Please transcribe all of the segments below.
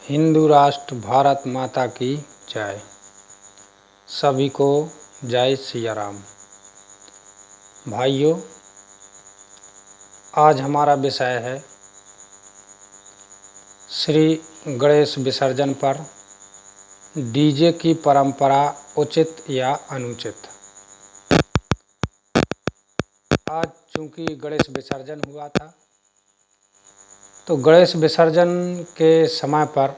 हिंदू राष्ट्र भारत माता की जय। सभी को जय सिया राम। भाइयों, आज हमारा विषय है श्री गणेश विसर्जन पर डीजे की परंपरा उचित या अनुचित। आज चूंकि गणेश विसर्जन हुआ था, तो गणेश विसर्जन के समय पर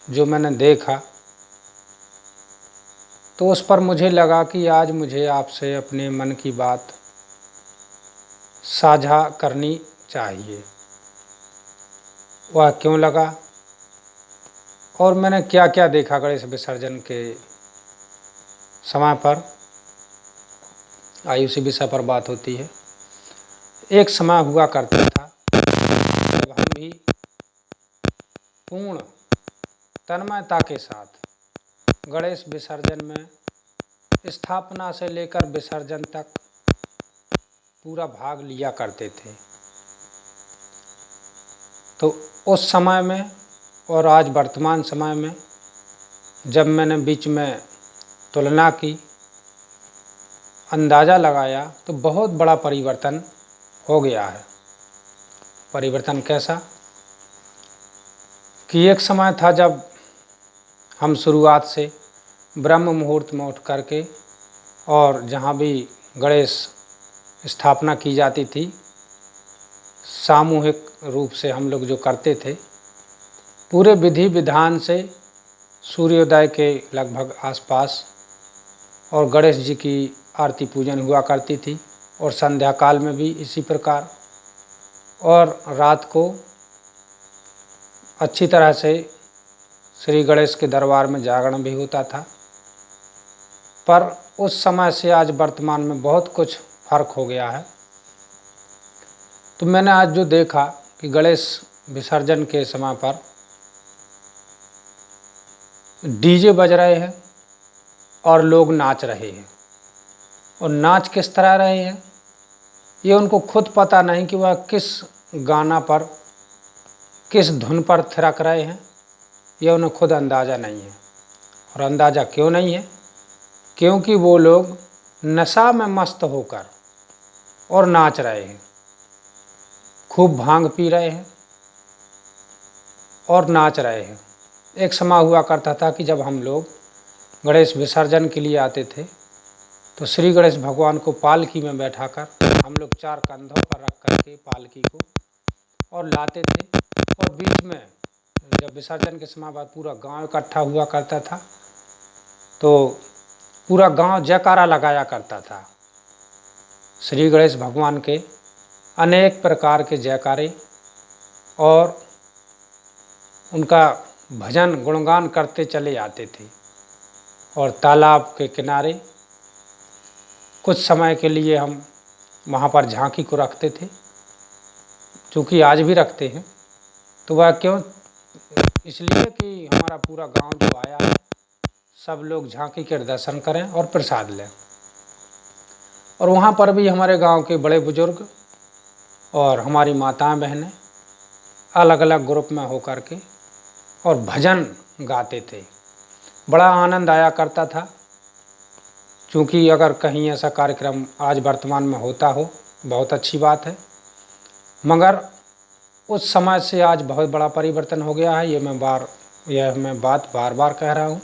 जो मैंने देखा, तो उस पर मुझे लगा कि आज मुझे आपसे अपने मन की बात साझा करनी चाहिए। वह क्यों लगा और मैंने क्या क्या देखा गणेश विसर्जन के समय पर, आयु से विषय पर बात होती है। एक समय हुआ करता था जब हम भी पूर्ण तन्मयता के साथ गणेश विसर्जन में स्थापना से लेकर विसर्जन तक पूरा भाग लिया करते थे। तो उस समय में और आज वर्तमान समय में जब मैंने बीच में तुलना की, अंदाज़ा लगाया, तो बहुत बड़ा परिवर्तन हो गया है। परिवर्तन कैसा कि एक समय था जब हम शुरुआत से ब्रह्म मुहूर्त में उठ करके और जहाँ भी गणेश स्थापना की जाती थी, सामूहिक रूप से हम लोग जो करते थे, पूरे विधि विधान से सूर्योदय के लगभग आसपास और गणेश जी की आरती पूजन हुआ करती थी, और संध्या काल में भी इसी प्रकार, और रात को अच्छी तरह से श्री गणेश के दरबार में जागरण भी होता था। पर उस समय से आज वर्तमान में बहुत कुछ फर्क हो गया है। तो मैंने आज जो देखा कि गणेश विसर्जन के समय पर डीजे बज रहे हैं और लोग नाच रहे हैं, और नाच किस तरह रहे हैं ये उनको खुद पता नहीं कि वह किस गाना पर, किस धुन पर थिरक रहे हैं, यह उन्हें खुद अंदाज़ा नहीं है। और अंदाज़ा क्यों नहीं है? क्योंकि वो लोग नशा में मस्त होकर और नाच रहे हैं, खूब भांग पी रहे हैं और नाच रहे हैं। एक समय हुआ करता था कि जब हम लोग गणेश विसर्जन के लिए आते थे, तो श्री गणेश भगवान को पालकी में बैठाकर हम लोग चार कंधों पर रख करके पालकी को और लाते थे, और बीच में जब विसर्जन के समय बाद पूरा गांव इकट्ठा हुआ करता था, तो पूरा गांव जयकारा लगाया करता था। श्री गणेश भगवान के अनेक प्रकार के जयकारे और उनका भजन गुणगान करते चले आते थे। और तालाब के किनारे कुछ समय के लिए हम वहाँ पर झांकी को रखते थे, चूँकि आज भी रखते हैं। तो वह क्यों? इसलिए कि हमारा पूरा गांव जो आया है, सब लोग झांकी के दर्शन करें और प्रसाद लें। और वहाँ पर भी हमारे गांव के बड़े बुजुर्ग और हमारी माताएं बहनें अलग अलग ग्रुप में होकर के और भजन गाते थे। बड़ा आनंद आया करता था। चूँकि अगर कहीं ऐसा कार्यक्रम आज वर्तमान में होता हो, बहुत अच्छी बात है, मगर उस समय से आज बहुत बड़ा परिवर्तन हो गया है। यह मैं बात बार बार कह रहा हूँ।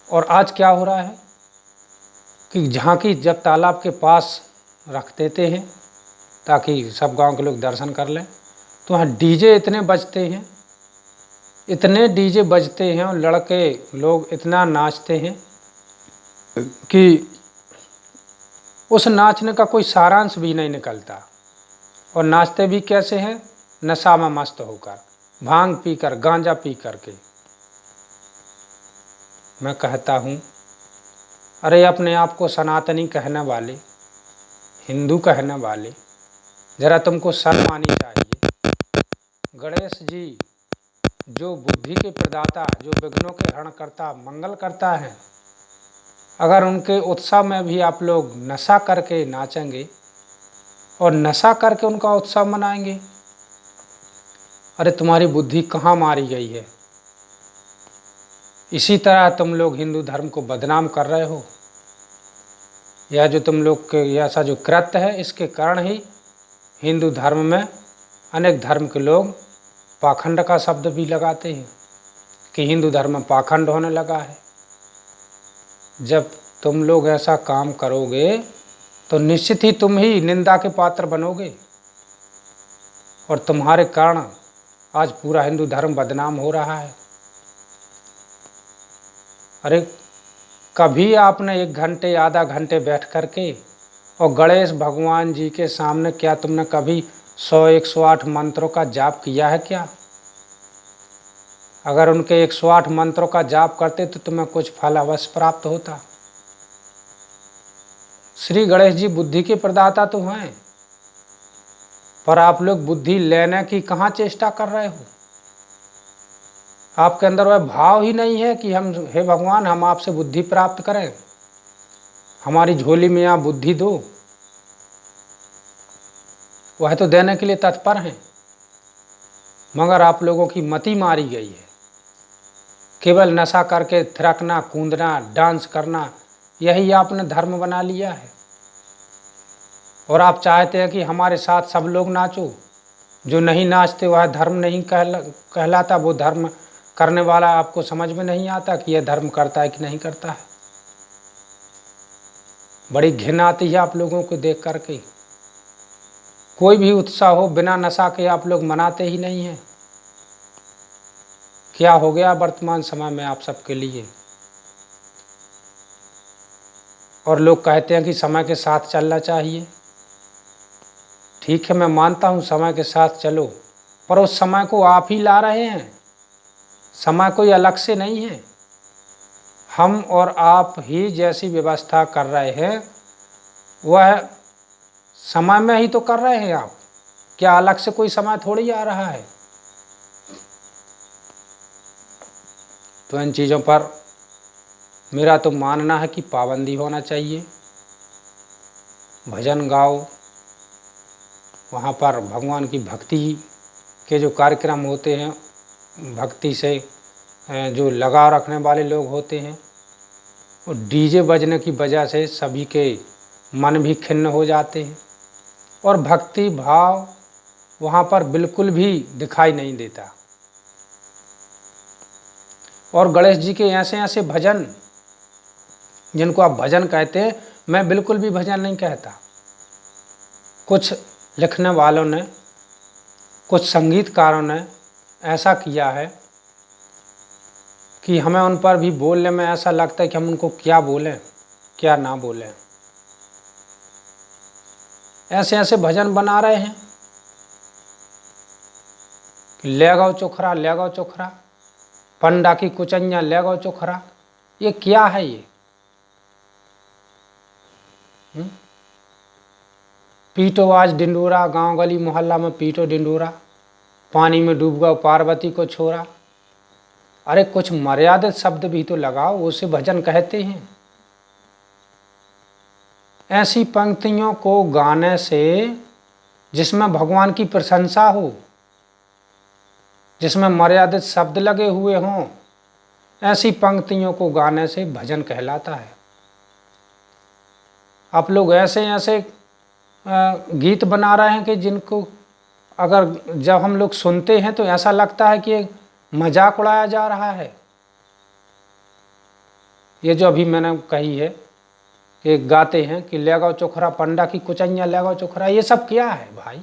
और आज क्या हो रहा है कि झांकी जब तालाब के पास रख देते हैं ताकि सब गांव के लोग दर्शन कर लें, तो वहाँ डीजे इतने बजते हैं, इतने डीजे बजते हैं, और लड़के लोग इतना नाचते हैं कि उस नाचने का कोई सारांश भी नहीं निकलता। और नाचते भी कैसे हैं? नशा में मस्त होकर, भांग पीकर, गांजा पी करके। मैं कहता हूँ, अरे अपने आप को सनातनी कहने वाले, हिंदू कहने वाले, ज़रा तुमको शर्म आनी चाहिए। गणेश जी जो बुद्धि के प्रदाता, जो विघ्नों के हरणकर्ता, मंगल करता है, अगर उनके उत्सव में भी आप लोग नशा करके नाचेंगे और नशा करके उनका उत्सव मनाएंगे, अरे तुम्हारी बुद्धि कहाँ मारी गई है। इसी तरह तुम लोग हिंदू धर्म को बदनाम कर रहे हो। यह जो तुम लोग के ऐसा जो कृत्य है, इसके कारण ही हिंदू धर्म में अनेक धर्म के लोग पाखंड का शब्द भी लगाते हैं कि हिंदू धर्म में पाखंड होने लगा है। जब तुम लोग ऐसा काम करोगे तो निश्चित ही तुम ही निंदा के पात्र बनोगे, और तुम्हारे कारण आज पूरा हिंदू धर्म बदनाम हो रहा है। अरे कभी आपने 1 घंटे आधा घंटे बैठ करके और गणेश भगवान जी के सामने क्या तुमने कभी 100-108 मंत्रों का जाप किया है क्या? अगर उनके 108 मंत्रों का जाप करते तो तुम्हें कुछ फल अवश्य प्राप्त होता। श्री गणेश जी बुद्धि के प्रदाता तो हैं, पर आप लोग बुद्धि लेने की कहाँ चेष्टा कर रहे हो। आपके अंदर वह भाव ही नहीं है कि हम, हे भगवान, हम आपसे बुद्धि प्राप्त करें, हमारी झोली में आप बुद्धि दो। वह तो देने के लिए तत्पर हैं, मगर आप लोगों की मति मारी गई है। केवल नशा करके थिरकना, कूदना, डांस करना, यही आपने धर्म बना लिया है। और आप चाहते हैं कि हमारे साथ सब लोग नाचो। जो नहीं नाचते वह धर्म नहीं कहलाता। वो धर्म करने वाला आपको समझ में नहीं आता कि यह धर्म करता है कि नहीं करता है। बड़ी घिन आती है आप लोगों को देख करके। कोई भी उत्साह हो बिना नशा के आप लोग मनाते ही नहीं हैं। क्या हो गया वर्तमान समय में आप सबके लिए। और लोग कहते हैं कि समय के साथ चलना चाहिए। ठीक है, मैं मानता हूँ समय के साथ चलो, पर उस समय को आप ही ला रहे हैं। समय कोई अलग से नहीं है, हम और आप ही जैसी व्यवस्था कर रहे हैं वह समय में ही तो कर रहे हैं आप। क्या अलग से कोई समय थोड़ी आ रहा है। तो इन चीज़ों पर मेरा तो मानना है कि पाबंदी होना चाहिए। भजन गाओ, वहाँ पर भगवान की भक्ति के जो कार्यक्रम होते हैं, भक्ति से जो लगाव रखने वाले लोग होते हैं, और डीजे बजने की वजह से सभी के मन भी खिन्न हो जाते हैं और भक्ति भाव वहाँ पर बिल्कुल भी दिखाई नहीं देता। और गणेश जी के ऐसे ऐसे भजन जिनको आप भजन कहते हैं, मैं बिल्कुल भी भजन नहीं कहता। कुछ लिखने वालों ने, कुछ संगीतकारों ने ऐसा किया है कि हमें उन पर भी बोलने में ऐसा लगता है कि हम उनको क्या बोलें क्या ना बोलें। ऐसे ऐसे भजन बना रहे हैं कि ले गाओ चोखरा, ले गाओ चोखरा, पंडा की कुचैया ले गाओ चोखरा। ये क्या है ये? पीटो आज डिंडोरा, गांव गली मोहल्ला में पीटो डिंडोरा, पानी में डूब गओ पार्वती को छोरा। अरे कुछ मर्यादित शब्द भी तो लगाओ, उसे भजन कहते हैं। ऐसी पंक्तियों को गाने से जिसमें भगवान की प्रशंसा हो, जिसमें मर्यादित शब्द लगे हुए हों, ऐसी पंक्तियों को गाने से भजन कहलाता है। आप लोग ऐसे ऐसे गीत बना रहे हैं कि जिनको अगर जब हम लोग सुनते हैं तो ऐसा लगता है कि मजाक उड़ाया जा रहा है। ये जो अभी मैंने कही है कि गाते हैं कि ले गाओ चोखरा, पंडा की कुचैया ले गाओ चोखरा, ये सब क्या है भाई?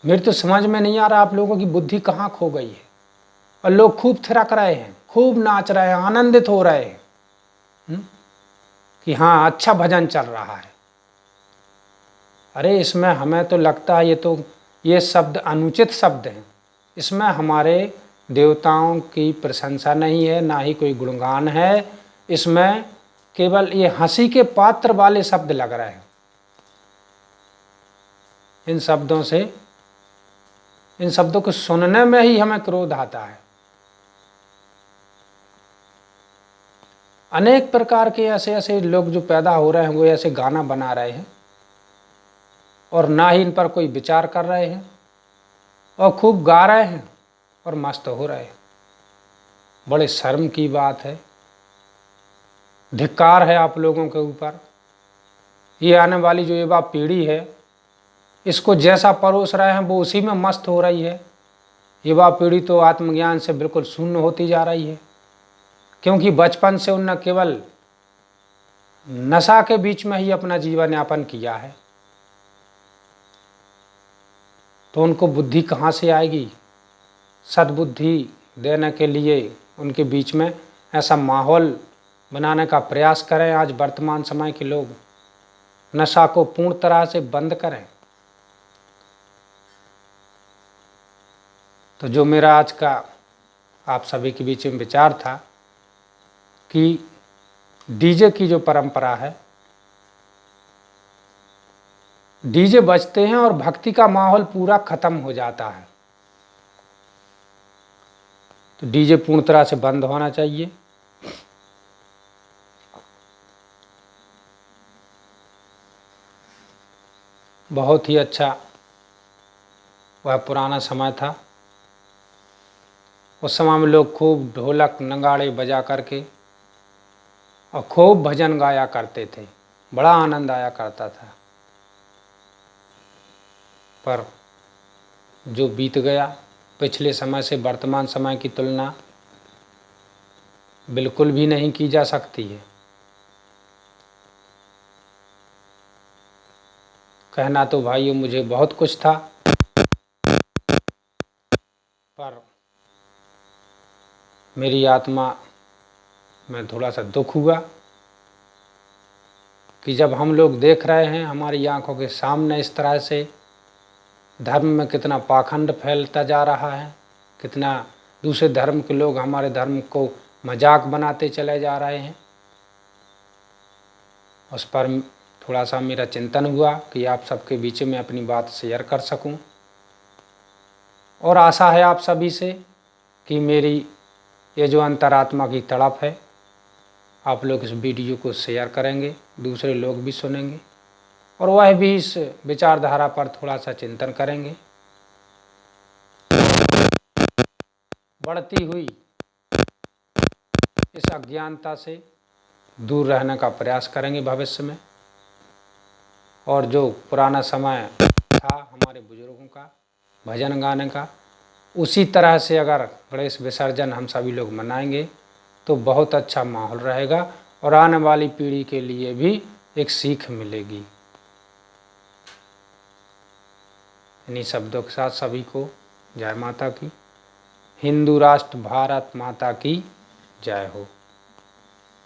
मेरे तो समझ में नहीं आ रहा आप लोगों की बुद्धि कहाँ खो गई है। और लोग खूब थिरक रहे हैं, खूब नाच रहे हैं, आनंदित हो रहे हैं कि हाँ अच्छा भजन चल रहा है। अरे इसमें हमें तो लगता है ये शब्द अनुचित शब्द हैं। इसमें हमारे देवताओं की प्रशंसा नहीं है, ना ही कोई गुणगान है। इसमें केवल ये हंसी के पात्र वाले शब्द लग रहे हैं। इन शब्दों को सुनने में ही हमें क्रोध आता है। अनेक प्रकार के ऐसे ऐसे लोग जो पैदा हो रहे हैं वो ऐसे गाना बना रहे हैं और ना ही इन पर कोई विचार कर रहे हैं और खूब गा रहे हैं और मस्त हो रहे हैं। बड़े शर्म की बात है, धिक्कार है आप लोगों के ऊपर। ये आने वाली जो युवा पीढ़ी है, इसको जैसा परोस रहे हैं वो उसी में मस्त हो रही है। युवा पीढ़ी तो आत्मज्ञान से बिल्कुल शून्य होती जा रही है, क्योंकि बचपन से उन्होंने केवल नशा के बीच में ही अपना जीवन यापन किया है। तो उनको बुद्धि कहाँ से आएगी? सद्बुद्धि देने के लिए उनके बीच में ऐसा माहौल बनाने का प्रयास करें। आज वर्तमान समय के लोग नशा को पूर्ण तरह से बंद करें। तो जो मेरा आज का आप सभी के बीच में विचार था कि डीजे की जो परंपरा है, डीजे बजते हैं और भक्ति का माहौल पूरा खत्म हो जाता है। तो डीजे पूर्ण तरह से बंद होना चाहिए। बहुत ही अच्छा वह पुराना समय था। उस समय में लोग खूब ढोलक नगाड़े बजा करके और खूब भजन गाया करते थे, बड़ा आनंद आया करता था। पर जो बीत गया, पिछले समय से वर्तमान समय की तुलना बिल्कुल भी नहीं की जा सकती है। कहना तो भाइयों मुझे बहुत कुछ था, पर मेरी आत्मा में थोड़ा सा दुख हुआ कि जब हम लोग देख रहे हैं हमारी आंखों के सामने इस तरह से धर्म में कितना पाखंड फैलता जा रहा है, कितना दूसरे धर्म के लोग हमारे धर्म को मजाक बनाते चले जा रहे हैं। उस पर थोड़ा सा मेरा चिंतन हुआ कि आप सबके बीच में अपनी बात शेयर कर सकूं, और आशा है आप सभी से कि मेरी ये जो अंतरात्मा की तड़प है, आप लोग इस वीडियो को शेयर करेंगे, दूसरे लोग भी सुनेंगे और वह भी इस विचारधारा पर थोड़ा सा चिंतन करेंगे। बढ़ती हुई इस अज्ञानता से दूर रहने का प्रयास करेंगे भविष्य में। और जो पुराना समय था हमारे बुजुर्गों का भजन गाने का, उसी तरह से अगर गणेश विसर्जन हम सभी लोग मनाएंगे तो बहुत अच्छा माहौल रहेगा और आने वाली पीढ़ी के लिए भी एक सीख मिलेगी। इन्हीं शब्दों के साथ सभी को जय माता की। हिंदू राष्ट्र भारत माता की जय हो।